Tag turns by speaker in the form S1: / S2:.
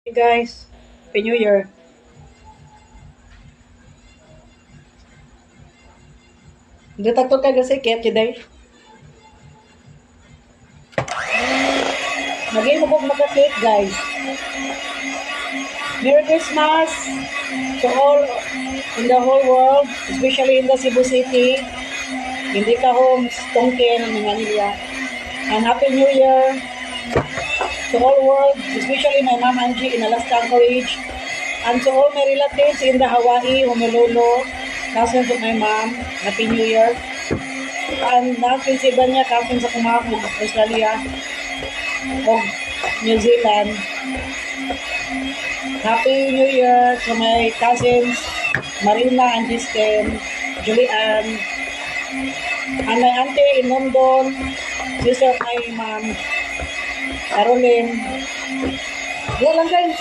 S1: Hey guys, Happy New Year. Detakto ka kasi kaya today. Maging mo kong makakit guys. Merry Christmas to all in the whole world, especially in the Cebu City. Hindi ka home, tungkin ng mga nila. And Happy New Year to all world, especially my mom Angie in Alaska Anchorage. And to all my relatives in the Hawaii, Honolulu, cousins of my mom, Happy New Year. And natin si iba niya, cousins sa kumako, Australia, o New Zealand. Happy New Year to my cousins, Marina and Kristen, Julian, and my auntie in London, sister of my mom, Caroline. Yan lang guys.